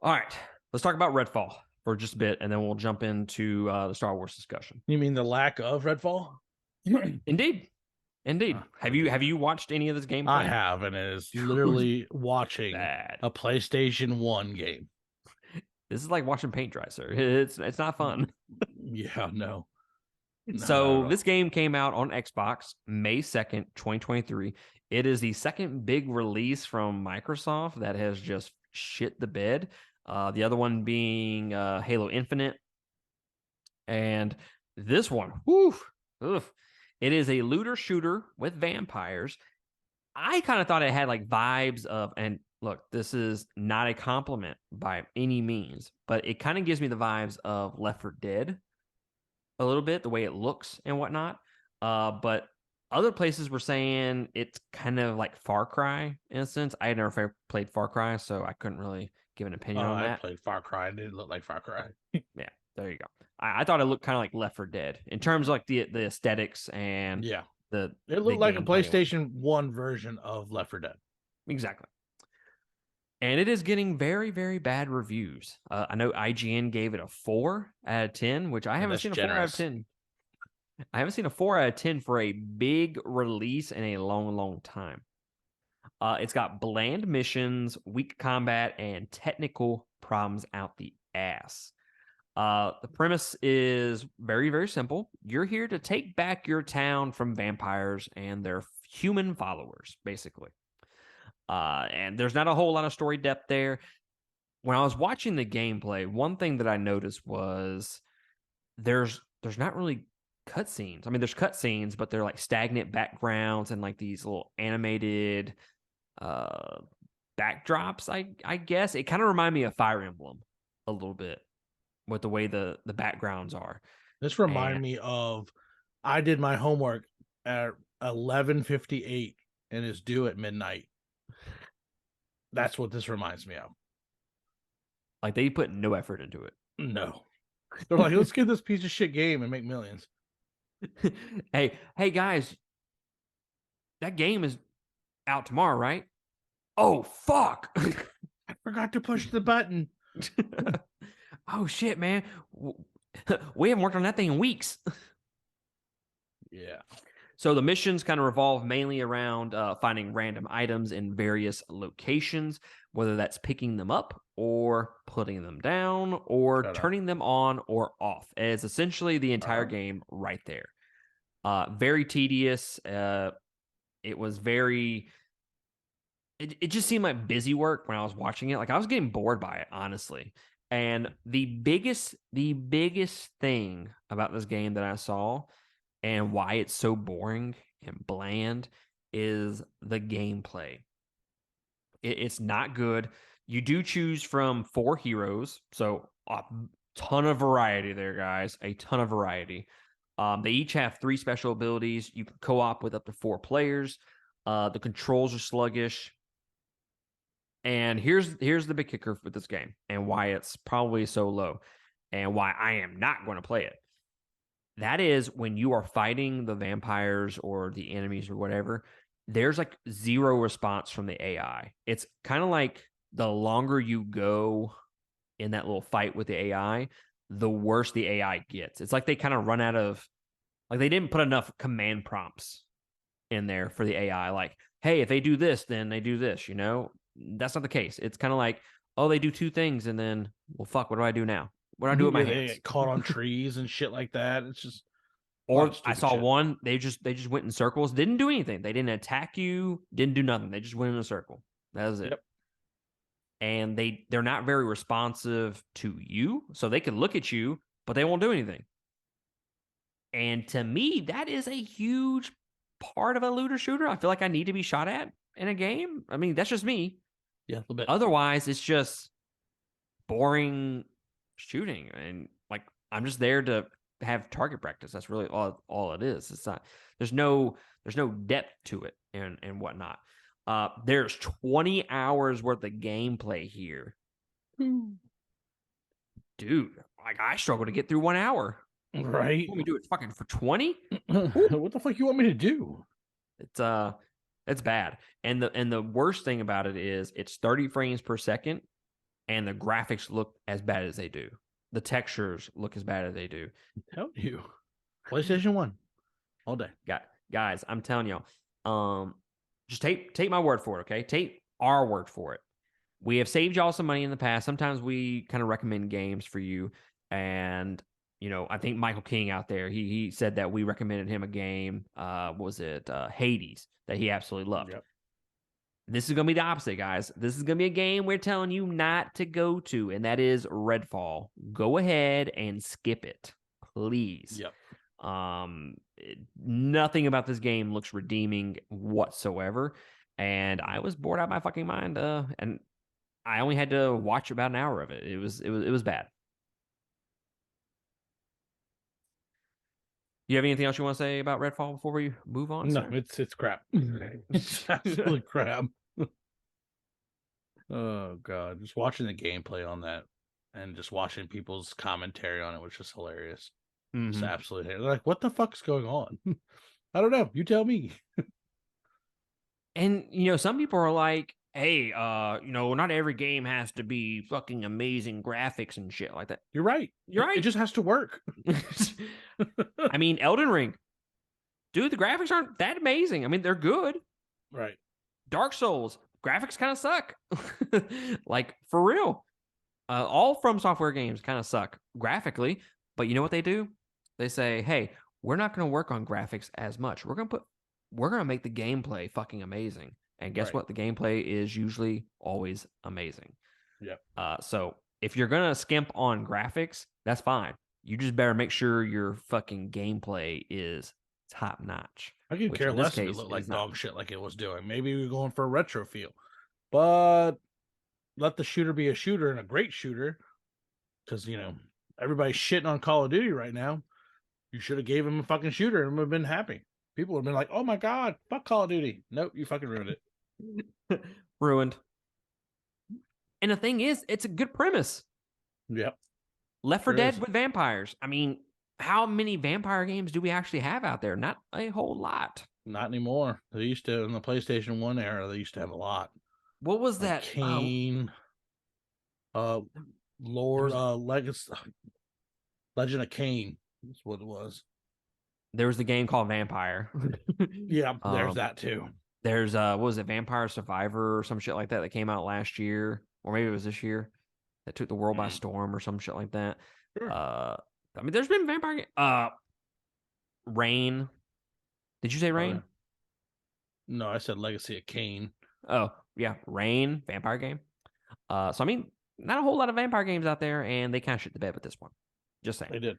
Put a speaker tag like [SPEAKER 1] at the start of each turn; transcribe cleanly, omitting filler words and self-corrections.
[SPEAKER 1] All right, let's talk about Redfall for just a bit, and then we'll jump into the Star Wars discussion.
[SPEAKER 2] You mean the lack of Redfall?
[SPEAKER 1] Indeed, indeed. Have you
[SPEAKER 2] Okay.
[SPEAKER 1] have you watched any of this
[SPEAKER 2] I
[SPEAKER 1] gameplay?
[SPEAKER 2] have, and it is
[SPEAKER 1] Dude,
[SPEAKER 2] literally watching
[SPEAKER 1] bad.
[SPEAKER 2] a PlayStation 1 game.
[SPEAKER 1] This is like watching paint dry, sir. It's not fun.
[SPEAKER 2] Yeah, no, no, not at
[SPEAKER 1] So this
[SPEAKER 2] all.
[SPEAKER 1] game came out on Xbox May 2nd, 2023. It is the second big release from Microsoft that has just shit the bed. The other one being Halo Infinite. And this one, whew, oof, it is a looter shooter with vampires. I kind of thought it had like vibes of, and look, this is not a compliment by any means, but it kind of gives me the vibes of Left 4 Dead a little bit, the way it looks and whatnot. But other places were saying it's kind of like Far Cry in a sense. I had never played Far Cry, so I couldn't really give an opinion on
[SPEAKER 2] I
[SPEAKER 1] that.
[SPEAKER 2] played Far Cry. It didn't look like Far Cry.
[SPEAKER 1] Yeah, there you go. I thought it looked kind of like Left 4 Dead in terms of like the aesthetics and
[SPEAKER 2] Yeah, it
[SPEAKER 1] the
[SPEAKER 2] looked like a
[SPEAKER 1] gameplay and whatnot.
[SPEAKER 2] PlayStation 1 version of Left 4 Dead.
[SPEAKER 1] Exactly. And it is getting very, very bad reviews. I know IGN gave it a 4 out of 10, which I
[SPEAKER 2] And
[SPEAKER 1] haven't
[SPEAKER 2] that's
[SPEAKER 1] seen a 4 out of
[SPEAKER 2] generous.
[SPEAKER 1] 10. I haven't seen a 4 out of 10 for a big release in a long, long time. It's got bland missions, weak combat, and technical problems out the ass. The premise is very, very simple. You're here to take back your town from vampires and their human followers, basically. And there's not a whole lot of story depth there. When I was watching the gameplay, one thing that I noticed was there's not really cutscenes. I mean, there's cutscenes, but they're like stagnant backgrounds and like these little animated uh backdrops. I guess it kind of reminded me of Fire Emblem a little bit with the way the backgrounds are.
[SPEAKER 2] This reminded
[SPEAKER 1] And
[SPEAKER 2] me of I did my homework at 11:58 and is due at midnight. That's what this reminds me of.
[SPEAKER 1] like they put no effort into
[SPEAKER 2] No. They're like, let's get this piece of shit game and make millions.
[SPEAKER 1] it. Hey guys, that game is out tomorrow, right? Oh fuck.
[SPEAKER 2] I forgot to push the button.
[SPEAKER 1] Oh shit, man. We haven't worked on that thing in weeks.
[SPEAKER 2] Yeah.
[SPEAKER 1] So the missions kind of revolve mainly around finding random items in various locations, whether that's picking them up or putting them down or
[SPEAKER 2] Shut up.
[SPEAKER 1] turning them on or off. It's essentially the entire game right there. Very tedious. It was very. It just seemed like busy work when I was watching it. Like I was getting bored by it, honestly. And the biggest thing about this game that I saw and why it's so boring and bland is the gameplay. It's not good. You do choose from 4 heroes, so a ton of variety there, guys. A ton of variety. They each have 3 special abilities. You can co-op with up to 4 players. The controls are sluggish. And here's the big kicker with this game and why it's probably so low and why I am not going to play it. That is when you are fighting the vampires or the enemies or whatever, there's like zero response from the AI. It's kind of like the longer you go in that little fight with the AI, the worse the AI gets. It's like they kind of run out of, like, they didn't put enough command prompts in there for the AI. Like, hey, if they do this, then they do this, That's not the case. It's kind of like, oh, they do 2 things and then, well, fuck, what do I do now? What do I do with my
[SPEAKER 2] Yeah, they
[SPEAKER 1] hands?
[SPEAKER 2] get caught on trees and shit like that. It's just a lot of
[SPEAKER 1] Or I
[SPEAKER 2] stupid
[SPEAKER 1] saw
[SPEAKER 2] shit.
[SPEAKER 1] one, they just went in circles, didn't do anything. They didn't attack you, didn't do nothing. They just went in a circle. That was it.
[SPEAKER 2] Yep.
[SPEAKER 1] And they're not very responsive to you. So they can look at you, but they won't do anything. And to me, that is a huge part of a looter shooter. I feel like I need to be shot at in a game. I mean, that's just me.
[SPEAKER 2] Yeah, a little bit.
[SPEAKER 1] Otherwise, it's just boring shooting. And like, I'm just there to have target practice. That's really all it is. It's not, there's no depth to it and whatnot. There's 20 hours worth of gameplay here. Dude, like I struggle to get through 1 hour.
[SPEAKER 2] Right.
[SPEAKER 1] You want me to do it fucking for 20?
[SPEAKER 2] What the fuck you want me to do?
[SPEAKER 1] It's it's bad. And the worst thing about it is it's 30 frames per second and the graphics look as bad as they do. The textures look as bad as they do.
[SPEAKER 2] Tell you, PlayStation 1 all day.
[SPEAKER 1] Guys, I'm telling y'all, just take my word for it, okay? Take our word for it. We have saved y'all some money in the past. Sometimes we kind of recommend games for you, and I think Michael King out there, he said that we recommended him a game. What was it? Hades, that he absolutely loved.
[SPEAKER 2] Yep.
[SPEAKER 1] This is going to be the opposite, guys. This is going to be a game we're telling you not to go to, and that is Redfall. Go ahead and skip it, please.
[SPEAKER 2] Yep.
[SPEAKER 1] Nothing about this game looks redeeming whatsoever, and I was bored out of my fucking mind. And I only had to watch about an hour of it. It was bad. You have anything else you want to say about Redfall before we move on?
[SPEAKER 2] No,
[SPEAKER 1] sir?
[SPEAKER 2] it's crap. It's absolutely crap. Oh god, just watching the gameplay on that and just watching people's commentary on it was just hilarious. Just absolutely like, what the fuck's going on? I don't know. You tell me.
[SPEAKER 1] And some people are like, hey, not every game has to be fucking amazing graphics and shit like that.
[SPEAKER 2] You're right.
[SPEAKER 1] You're right.
[SPEAKER 2] It just has to work.
[SPEAKER 1] I mean, Elden Ring, dude, the graphics aren't that amazing. I mean, they're good.
[SPEAKER 2] Right.
[SPEAKER 1] Dark Souls, graphics kind of suck. Like, for real. All From Software games kind of suck graphically, but you know what they do? They say, hey, we're not going to work on graphics as much. We're going to make the gameplay fucking amazing. And guess what? The gameplay is usually always amazing.
[SPEAKER 2] Yep.
[SPEAKER 1] So if you're going to skimp on graphics, that's fine. You just better make sure your fucking gameplay is top notch.
[SPEAKER 2] I could care less if it looked like dog shit like it was doing. Maybe we're going for a retro feel. But let the shooter be a shooter and a great shooter. Because, everybody's shitting on Call of Duty right now. You should have gave him a fucking shooter and would have been happy. People would have been like, oh my god, fuck Call of Duty. Nope, you fucking ruined
[SPEAKER 1] it. Ruined. And the thing is, it's a good premise.
[SPEAKER 2] Yep.
[SPEAKER 1] Left 4 Dead with vampires. I mean, how many vampire games do we actually have out there? Not a whole lot.
[SPEAKER 2] Not anymore. They used to, in the PlayStation 1 era, they used to have a lot.
[SPEAKER 1] What was
[SPEAKER 2] like
[SPEAKER 1] that?
[SPEAKER 2] Kane, Lord, Legacy, Legend of Kane. That's what it was.
[SPEAKER 1] There was the game called Vampire.
[SPEAKER 2] Yeah, there's that too.
[SPEAKER 1] There's what was it, Vampire Survivor or some shit like that came out last year, or maybe it was this year, that took the world by storm or some shit like that. Sure. I mean, there's been vampire. Rain. Did you say Rain?
[SPEAKER 2] No, I said Legacy of Kane.
[SPEAKER 1] Oh yeah, Rain, vampire game. So I mean, not a whole lot of vampire games out there, and they kind of shit the bed with this one. Just saying.
[SPEAKER 2] They did.